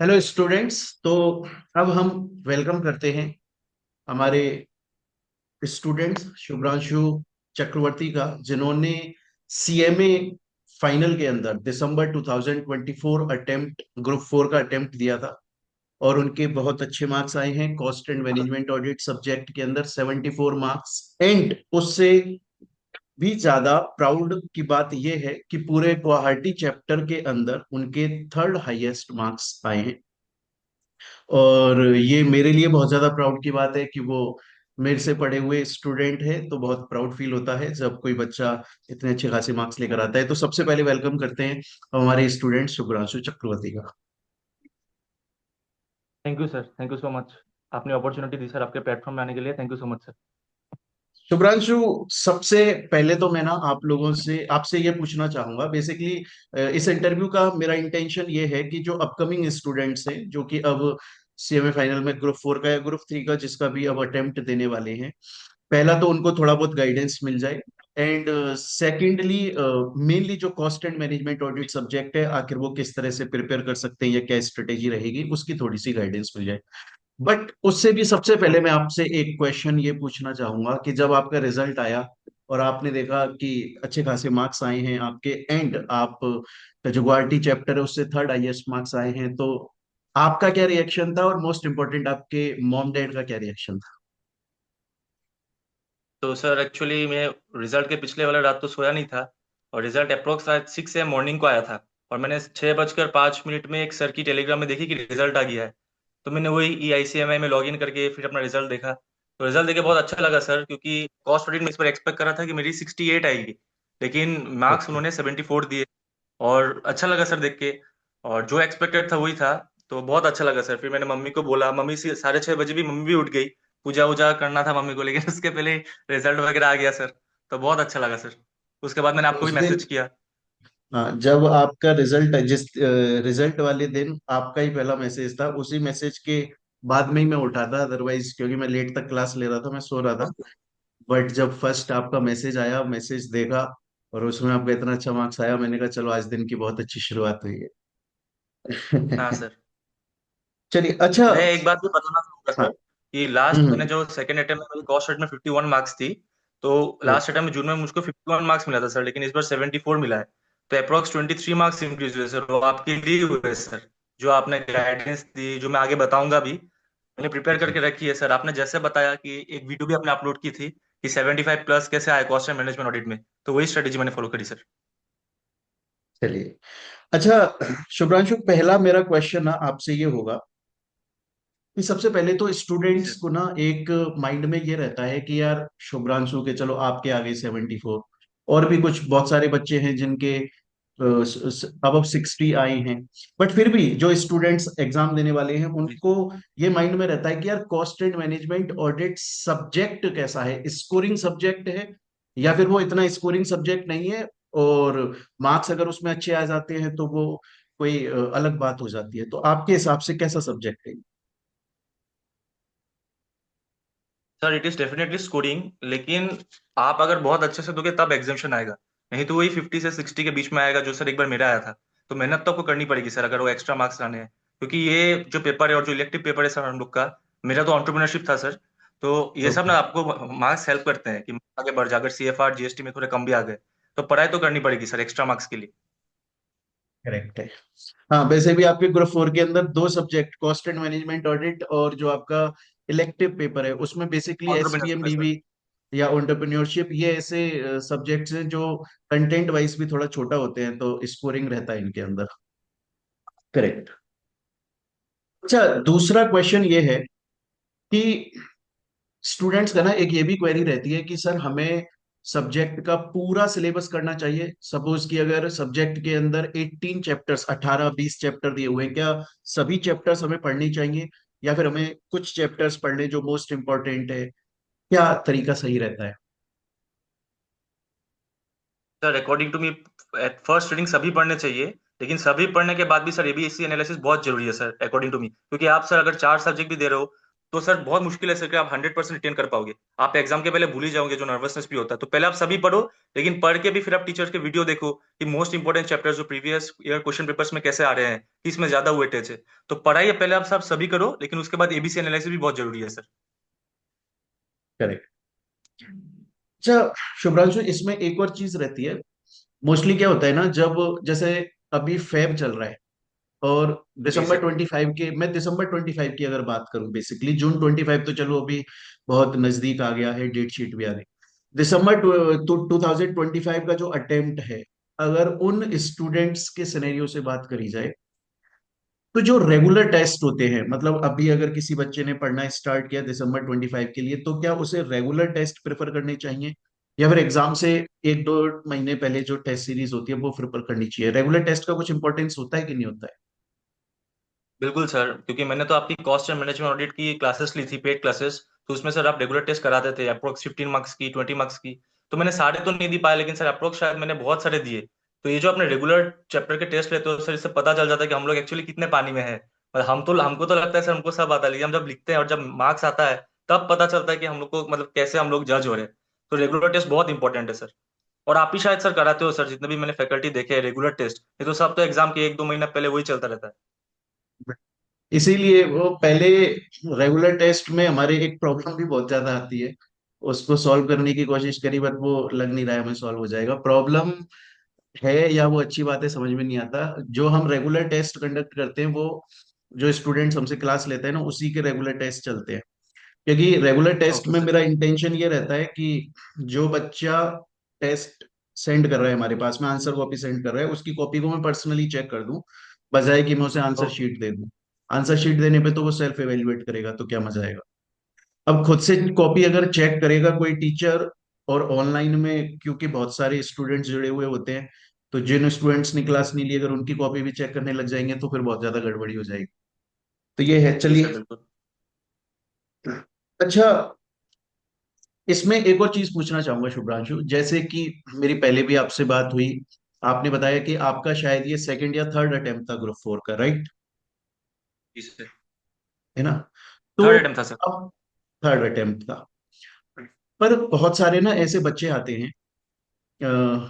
Hello students. तो अब हम वेलकम करते हैं हमारे स्टूडेंट्स शुभ्रांशु चक्रवर्ती का, जिन्होंने सीएमए फाइनल के अंदर दिसंबर 2024 अटेम्प्ट ग्रुप 4 का अटेम्प्ट दिया था और उनके बहुत अच्छे मार्क्स आए हैं। Cost and management audit subject के अंदर 74 मार्क्स। एंड उससे भी ज्यादा प्राउड की बात यह है कि पूरे गुवाहाटी चैप्टर के अंदर उनके थर्ड हाईएस्ट मार्क्स आए हैं। और ये मेरे लिए बहुत ज्यादा प्राउड की बात है कि वो मेरे से पढ़े हुए स्टूडेंट है। तो बहुत प्राउड फील होता है जब कोई बच्चा इतने अच्छे खासे मार्क्स लेकर आता है। तो सबसे पहले वेलकम करते हैं हमारे स्टूडेंट शुभ्रांशु चक्रवर्ती का। Thank you sir, thank you so much. आपने अपॉर्चुनिटी दी सर आपके प्लेटफॉर्म में आने के लिए। Thank you so much sir. Shubhranshu, सबसे पहले तो मैं ना आप लोगों से आपसे ये पूछना चाहूंगा। बेसिकली इस इंटरव्यू का मेरा इंटेंशन ये है कि जो अपकमिंग स्टूडेंट्स हैं, जो कि अब सीएमए फाइनल में ग्रुप 4 का या ग्रुप 3 का जिसका भी अब अटेम्प्ट देने वाले हैं, पहला तो उनको थोड़ा बहुत गाइडेंस मिल जाए। एंड सेकेंडली मेनली जो cost and management audit subject है, आखिर वो किस तरह से प्रिपेयर कर सकते हैं या क्या स्ट्रेटेजी रहेगी, उसकी थोड़ी सी गाइडेंस मिल जाए। बट उससे भी सबसे पहले मैं आपसे एक क्वेश्चन ये पूछना चाहूंगा कि जब आपका रिजल्ट आया और आपने देखा कि अच्छे खासे मार्क्स आए हैं आपके, एंड आप का जो गुवाहाटी चैप्टर है उससे थर्ड हाईएस्ट मार्क्स आए हैं, तो आपका क्या रिएक्शन था और मोस्ट इंपॉर्टेंट आपके मॉम डैड का क्या रिएक्शन था? तो सर एक्चुअली मैं रिजल्ट के पिछले वाले रात तो सोया नहीं था। और रिजल्ट अप्रोक्स आज 6 AM मॉर्निंग को आया था। और मैंने 6:05 में एक सर की टेलीग्राम में देखी कि रिजल्ट आ गया है। तो मैंने वही EICMI में लॉग इन करके फिर अपना रिजल्ट देखा। तो रिजल्ट देखे बहुत अच्छा लगा सर, क्योंकि कॉस्ट ऑडिट में इस पर एक्सपेक्ट कर रहा था कि मेरी 68 आएगी। लेकिन मार्क्स ओके। उन्होंने 74 दिए। और अच्छा लगा सर देख के। और जो एक्सपेक्टेड था वही था। तो बहुत अच्छा लगा सर। फिर मैंने मम्मी को बोला, मम्मी से 6:30 बजे भी मम्मी भी उठ गई। पूजा वूजा करना था मम्मी को, लेकिन उसके पहले रिजल्ट वगैरह आ गया सर। तो बहुत अच्छा लगा सर। उसके बाद मैंने आपको भी उस दिन, मैसेज किया। हाँ, जब आपका रिजल्ट, जिस रिजल्ट वाले दिन आपका ही पहला मैसेज था, उसी मैसेज के बाद में ही मैं उठा था। अदरवाइज क्योंकि मैं लेट तक क्लास ले रहा था, मैं सो रहा था। बट जब फर्स्ट आपका मैसेज आया, मैसेज देखा और उसमें आपका इतना अच्छा मार्क्स आया, मैंने कहा चलो आज दिन की बहुत अच्छी शुरुआत हुई हाँ है। सर। चलिए, अच्छा। मैं एक बात भी बताना चाहूंगा हाँ। सर, कि लास्ट मैंने हम्म। जो सेकंड अटेम्प्ट में मेरी कॉस्ट में 51 मार्क्स थी। तो लास्ट ओके। अटेम्प्ट में जून में मुझको 51 मार्क्स मिला था सर, लेकिन इस बार 74 मिला है। तो अप्रोक्स 23 मार्क्स इंक्रीज हुए सर, वो आपके लिए हुए सर। जो आपने गाइडेंस दी, जो मैं आगे बताऊंगा भी, मैंने प्रिपेयर जी। करके रखी है सर। आपने जैसे बताया कि एक वीडियो भी आपने अपलोड की थी कि 75 प्लस कैसे आए कॉस्ट एंड मैनेजमेंट ऑडिट में, तो वही स्ट्रेटेजी मैंने फॉलो करी सर। चलिए, अच्छा शुभ्रांशु, पहला मेरा क्वेश्चन ना आपसे ये होगा कि सबसे पहले तो जी स्टूडेंट्स सर। को ना एक माइंड में ये रहता है कि यार शुभ्रांशु के, चलो आपके आगे 74 और भी कुछ बहुत सारे बच्चे हैं जिनके अब 60 आए हैं। बट फिर भी जो स्टूडेंट्स एग्जाम देने वाले हैं जी उनको ये माइंड में रहता है कि यार cost and management audit subject कैसा है, स्कोरिंग सब्जेक्ट है या फिर वो इतना स्कोरिंग सब्जेक्ट नहीं है, और मार्क्स अगर उसमें अच्छे आ जाते हैं तो वो कोई अलग बात हो जाती है। तो आपके हिसाब से कैसा सब्जेक्ट है? Sir, it is definitely scoring, लेकिन आप अगर बहुत अच्छे से दोगे तब एग्जामेशन आएगा। नहीं तो वही 50 से 60 के बीच में आएगा, जो सर एक बार मेरा आया था। तो मेहनत तो आपको करनी पड़ेगी सर, अगर वो एक्स्ट्रा मार्क्स लाने हैं। क्योंकि ये जो पेपर है और जो इलेक्टिव पेपर है सर हम लोग का, मेरा तो एंटरप्रेन्योरशिप था सर। तो ये सब ओके। ना आपको मार्क्स हेल्प करते हैं कि आगे बढ़ जाए। अगर CFR GST में थोड़े कम भी आ गए, तो पढ़ाई तो करनी पड़ेगी सर एक्स्ट्रा मार्क्स के लिए। करेक्ट है। हाँ, वैसे भी आपके ग्रुप 4 के अंदर दो subject, cost and management audit और जो आपका इलेक्टिव पेपर है, उसमें बेसिकली एंटरप्रेन्योरशिप है सर। एसपीएमडीबी या एंटरप्रेन्योरशिप, ये ऐसे सब्जेक्ट्स हैं जो कंटेंट वाइज भी थोड़ा छोटा होते हैं, तो स्कोरिंग रहता है इनके अंदर। करेक्ट। अच्छा, दूसरा क्वेश्चन ये है कि स्टूडेंट्स का ना एक ये भी क्वेरी रहती है कि सर हमें सब्जेक्ट का पूरा सिलेबस करना चाहिए। सपोज कि अगर सब्जेक्ट के अंदर 18 चैप्टर्स, 18-20 चैप्टर दिए हुए हैं, क्या सभी चैप्टर्स हमें पढ़ने चाहिए या फिर हमें कुछ चैप्टर्स पढ़ने जो मोस्ट इंपॉर्टेंट है? क्या तरीका सही रहता है? Sir according to me, at first reading सभी पढ़ने चाहिए। लेकिन सभी पढ़ने के बाद भी सर ABCD एनालिसिस बहुत जरूरी है सर, अकॉर्डिंग टू मी। क्योंकि आप सर अगर 4 सब्जेक्ट भी दे रहे हो, तो सर बहुत मुश्किल है सर कि आप 100% रिटेन कर पाओगे। आप एग्जाम के पहले भूल ही जाओगे, जो नर्वसनेस भी होता है। तो पहले आप सभी पढ़ो, लेकिन पढ़ के भी फिर आप टीचर्स के वीडियो देखो कि मोस्ट इंपोर्टेंट चैप्टर्स जो प्रीवियस ईयर क्वेश्चन पेपर्स में कैसे आ रहे हैं, किसमें ज्यादा वेटेज है। तो पढ़ाई पहले आप सब सभी करो, लेकिन उसके बाद एबीसी एनालिसिस भी बहुत जरूरी है सर। करेक्ट। अच्छा शुभ्रांशु, इसमें एक और चीज रहती है। मोस्टली क्या होता है ना, जब जैसे अभी फेब चल रहा है और जी दिसंबर सर। 25 के, मैं दिसंबर 25 की अगर बात करूं, बेसिकली जून 25 तो चलो अभी बहुत नजदीक आ गया है, डेट शीट भी आ गई। दिसंबर 2025 का जो अटेम्प्ट है, अगर उन स्टूडेंट्स के सिनेरियो से बात करी जाए, तो जो रेगुलर टेस्ट होते हैं, मतलब अभी अगर किसी बच्चे ने पढ़ना स्टार्ट किया दिसंबर 25 के लिए, तो क्या उसे रेगुलर टेस्ट प्रेफर करने चाहिए, या फिर एग्जाम से एक दो महीने पहले जो टेस्ट सीरीज होती है वो प्रेफर करनी चाहिए? रेगुलर टेस्ट का कुछ इंपॉर्टेंस होता है कि नहीं होता है? बिल्कुल सर, क्योंकि मैंने तो आपकी कॉस्ट एंड मैनेजमेंट ऑडिट की क्लासेस ली थी, पेड क्लासेस। तो उसमें सर आप रेगुलर टेस्ट कराते थे, अप्रोक्स 15 मार्क्स की, 20 मार्क्स की। तो मैंने सारे तो नहीं दी पाए, लेकिन सर अप्रोक्स शायद मैंने बहुत सारे दिए। तो ये जो अपने रेगुलर चैप्टर के टेस्ट लेते हो सर, इससे पता चल जाता है कि हम लोग एक्चुअली कितने पानी में है। मतलब हमको तो लगता है सर हमको सब आता है, लेकिन हम जब लिखते हैं और जब मार्क्स आता है, तब पता चलता है कि हम लोग को मतलब कैसे हम लोग जज हो रहे हैं। तो रेगुलर टेस्ट बहुत इंपॉर्टेंट है सर। और आप ही शायद सर कराते हो सर, जितने भी मैंने फैकल्टी देखे हैं रेगुलर टेस्ट, ये तो सब तो एग्जाम के 1-2 महीना पहले वही चलता रहता है। इसीलिए वो पहले रेगुलर टेस्ट में हमारे एक प्रॉब्लम भी बहुत ज्यादा आती है। उसको सॉल्व करने की कोशिश करी, बट वो लग नहीं रहा है हमें सॉल्व हो जाएगा। प्रॉब्लम है या वो अच्छी बात है समझ में नहीं आता। जो हम रेगुलर टेस्ट कंडक्ट करते हैं, वो जो स्टूडेंट्स हमसे क्लास लेते हैं ना, उसी के रेगुलर टेस्ट चलते हैं। क्योंकि रेगुलर टेस्ट ओके में सर। मेरा इंटेंशन ये रहता है कि जो बच्चा टेस्ट सेंड कर रहा है हमारे पास में, आंसर कॉपी सेंड कर रहा है, उसकी कॉपी को मैं पर्सनली चेक कर दूं, बजाय कि मैं उसे आंसर ओके। शीट दे दूं। आंसर शीट देने पे तो वो सेल्फ एवेल्युएट करेगा, तो क्या मजा आएगा। अब खुद से कॉपी अगर चेक करेगा कोई टीचर, और ऑनलाइन में क्योंकि बहुत सारे स्टूडेंट्स जुड़े हुए होते हैं, तो जिन स्टूडेंट्स ने क्लास नहीं ली, अगर उनकी कॉपी भी चेक करने लग जाएंगे तो फिर बहुत ज्यादा गड़बड़ी हो जाएगी। तो ये है, जी सर चलिए। बिल्कुल। अच्छा, इसमें एक और चीज पूछना चाहूंगा शुभ्रांशु, जैसे कि मेरी पहले भी आपसे बात हुई, आपने बताया कि आपका शायद ये सेकंड या थर्ड अटेम्प्ट था ग्रुप 4 का, राइट? जी सर। है ना? तो थर्ड अटेम्प्ट था सर। अब थर्ड अटेम्प्ट था, पर बहुत सारे ना ऐसे बच्चे आते हैं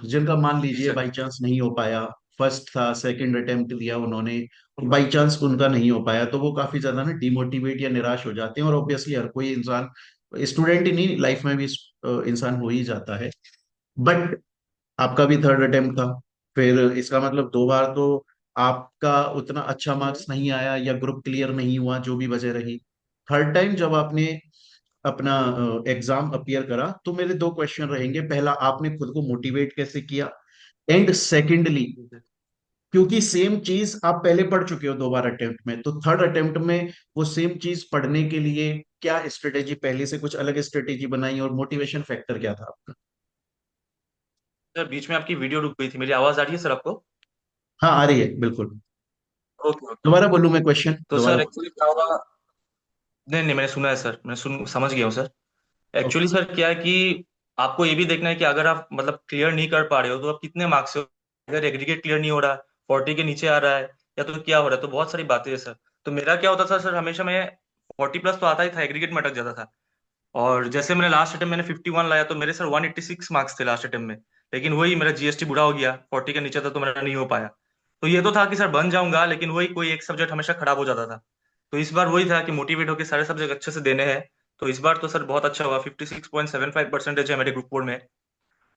जिनका मान जी लीजिए सर। बाई चांस नहीं हो पाया। फर्स्ट था, सेकंड अटेम्प्ट दिया उन्होंने, बाई चांस उनका नहीं हो पाया, तो वो काफी ज्यादा ना डिमोटिवेट या निराश हो जाते हैं। और ऑब्वियसली हर कोई इंसान, स्टूडेंट ही नहीं, लाइफ में भी इंसान हो ही जाता है। बट आपका भी थर्ड अटेम्प्ट था, फिर इसका मतलब दो बार तो आपका उतना अच्छा मार्क्स नहीं आया, या ग्रुप क्लियर नहीं हुआ, जो भी वजह रही। थर्ड टाइम जब आपने अपना एग्जाम अपीयर करा, तो मेरे दो क्वेश्चन रहेंगे। पहला, आपने खुद को मोटिवेट कैसे किया? एंड सेकेंडली, जी सर। क्योंकि सेम चीज आप पहले पढ़ चुके हो दो बार अटेम्प्ट में, तो थर्ड अटेम्प्ट में वो सेम चीज पढ़ने के लिए क्या स्ट्रेटेजी, पहले से कुछ अलग स्ट्रेटेजी बनाई, और मोटिवेशन फैक्टर क्या था आपका? सर बीच में आपकी वीडियो रुक गई थी, मेरी आवाज आ रही है सर आपको? हाँ, आ रही है बिल्कुल। Okay okay. दोबारा बोलूं मैं क्वेश्चन? तो दोबारा सर बोलूं? एक्चुअली क्या होगा। नहीं नहीं, मैंने सुना है सर, मैं सुन समझ गया हूँ सर। ओके। एक्चुअली सर क्या है कि आपको ये भी देखना है कि अगर आप मतलब क्लियर नहीं कर पा रहे हो तो आप कितने मार्क्स से हो। अगर एग्रीगेट क्लियर नहीं हो रहा, 40 के नीचे आ रहा है, या तो क्या हो रहा है, तो बहुत सारी बातें हैं सर। तो मेरा क्या होता था सर, हमेशा मैं 40+ तो आता ही था, एग्रीगेट में अटक जाता था। और जैसे मैंने लास्ट अटेम्प्ट मैंने 51 लाया, तो मेरे सर 186 मार्क्स थे लास्ट अटेम्प्ट में। लेकिन वही मेरा जीएसटी बुरा हो गया, 40 के नीचे था तो मेरा नहीं हो पाया। तो ये तो था कि सर बन जाऊंगा, लेकिन वही कोई एक सब्जेक्ट हमेशा खराब हो जाता था। तो इस बार वही था कि मोटिवेट होकर सारे सब्जेक्ट अच्छे से देने हैं। तो इस बार तो सर बहुत अच्छा हुआ, 56.75% है मेरे ग्रुप 4 में।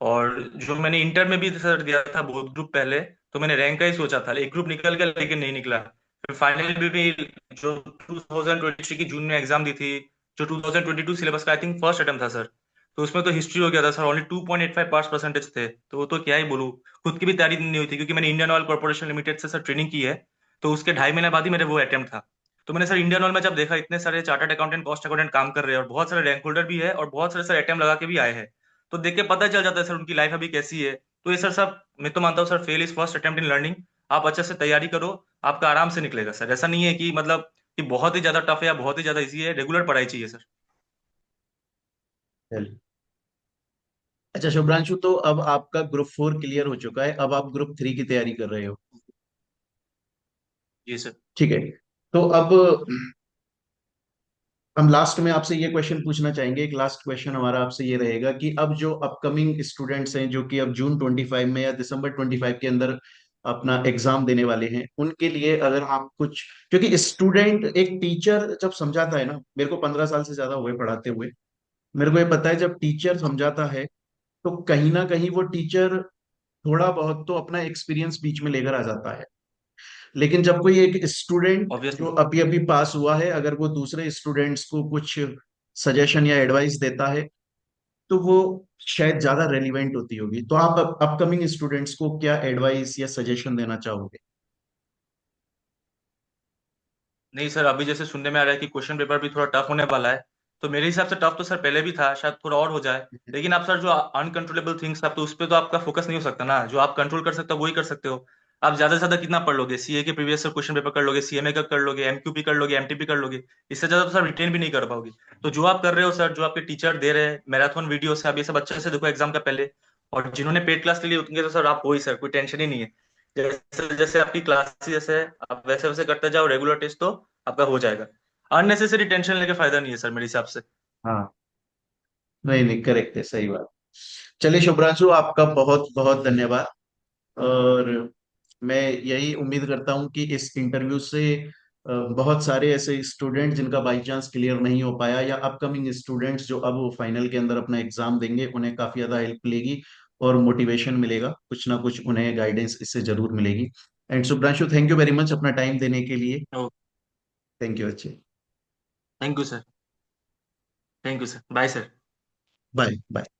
और जो मैंने इंटर में भी सर दिया था बहुत ग्रुप पहले, तो मैंने रैंक का ही सोचा था, एक ग्रुप निकल गया लेकिन नहीं निकला। फिर फाइनली भी जो 2023 की जून में एग्जाम दी थी, जो 2022 सिलेबस का आई थिंक फर्स्ट अटेम्प्ट था सर, तो उसमें तो हिस्ट्री हो गया था सर, ओनली 2.85 पास परसेंटेज थे। तो वो तो क्या ही बोलूं, खुद की भी तैयारी नहीं हुई थी, क्योंकि मैंने इंडियन ऑयल कॉर्पोरेशन लिमिटेड से सर ट्रेनिंग की है। तो उसके 2.5 महीने बाद ही मेरे वो अटेम्प्ट था। तो मैंने सर इंडियन ऑयल में जब देखा इतने सारे चार्टर्ड अकाउंटेंट, कॉस्ट अकाउंटेंट काम कर रहे हैं, और बहुत सारे रैंक होल्डर भी है, और बहुत सारे सर अटेम्प्ट लगा के भी आए हैं, तो देख के पता चल जाता है सर उनकी लाइफ अभी कैसी है। तो ये सर सब मैं तो मानता हूँ sir, fail is first attempt in learning. आप अच्छे से तैयारी करो, आपका आराम से निकलेगा सर। ऐसा नहीं है कि मतलब कि बहुत ही ज्यादा टफ है या बहुत ही ज्यादा इजी है, रेगुलर पढ़ाई चाहिए सर। चलिए। अच्छा शुभ्रांशु, तो अब आपका ग्रुप 4 क्लियर हो चुका है, अब आप ग्रुप 3 की तैयारी कर रहे हो। जी सर। ठीक है। तो अब हम लास्ट में आपसे ये क्वेश्चन पूछना चाहेंगे, एक लास्ट क्वेश्चन हमारा आपसे ये रहेगा कि अब जो अपकमिंग स्टूडेंट्स हैं जो कि अब जून 25 में या दिसंबर 25 के अंदर अपना एग्जाम देने वाले हैं, उनके लिए अगर आप कुछ, क्योंकि स्टूडेंट एक टीचर जब समझाता है ना, मेरे को 15 साल से ज्यादा हुए पढ़ाते हुए, मेरे को ये पता है जब टीचर समझाता है तो कहीं ना कहीं वो टीचर थोड़ा बहुत तो अपना एक्सपीरियंस बीच में लेकर आ जाता है। लेकिन जब कोई एक स्टूडेंट जो ऑब्वियसली। अभी अभी पास हुआ है, अगर वो दूसरे स्टूडेंट्स को कुछ सजेशन या एडवाइस देता है तो वो शायद ज्यादा रेलिवेंट होती होगी। तो आप अपकमिंग स्टूडेंट्स को क्या एडवाइस या सजेशन देना चाहोगे? नहीं सर, अभी जैसे सुनने में आ रहा है कि क्वेश्चन पेपर भी थोड़ा टफ होने वाला है, तो मेरे हिसाब से टफ तो सर पहले भी था, शायद थोड़ा और हो जाए। लेकिन आप सर जो अनकंट्रोलेबल थिंग्स, आप तो उस पर तो आपका फोकस नहीं हो सकता ना। जो आप कंट्रोल कर सकते हो वही कर सकते हो। आप ज्यादा से ज्यादा कितना पढ़ लोगे? सीए के प्रीवियस क्वेश्चन पेपर कर लोगे, सीएमए का कर लोगे, एमक्यूपी कर लोगे, एमटीपी कर लोगे। इससे ज्यादा तो सर रिटेन भी नहीं कर पाओगे। तो जो आप कर रहे हो सर, जो आपके टीचर दे रहे हैं मैराथन वीडियो से, आप ये सब अच्छे से देखो एग्जाम का पहले। और जिन्होंने पेड क्लास ले ली उनके तो सर आप हो ही सर, कोई टेंशन ही नहीं है। जैसे जैसे आपकी क्लासेस है, आप वैसे वैसे करते जाओ, रेगुलर टेस्ट तो आपका हो जाएगा। अननेसेसरी टेंशन लेके फायदा नहीं है सर मेरे हिसाब से। हाँ, नहीं नहीं, करेक्ट है, सही बात। चलिए शुभ्रांशु, आपका बहुत बहुत धन्यवाद। और मैं यही उम्मीद करता हूं कि इस इंटरव्यू से बहुत सारे ऐसे स्टूडेंट जिनका बाई चांस क्लियर नहीं हो पाया, या अपकमिंग स्टूडेंट्स जो अब फाइनल के अंदर अपना एग्जाम देंगे, उन्हें काफी ज्यादा हेल्प मिलेगी और मोटिवेशन मिलेगा, कुछ ना कुछ उन्हें गाइडेंस इससे जरूर मिलेगी। And Shubhranshu, thank you very much अपना टाइम देने के लिए। ओ, थैंक यू, अच्छे। Thank you sir. Thank you sir, bye sir. Bye bye.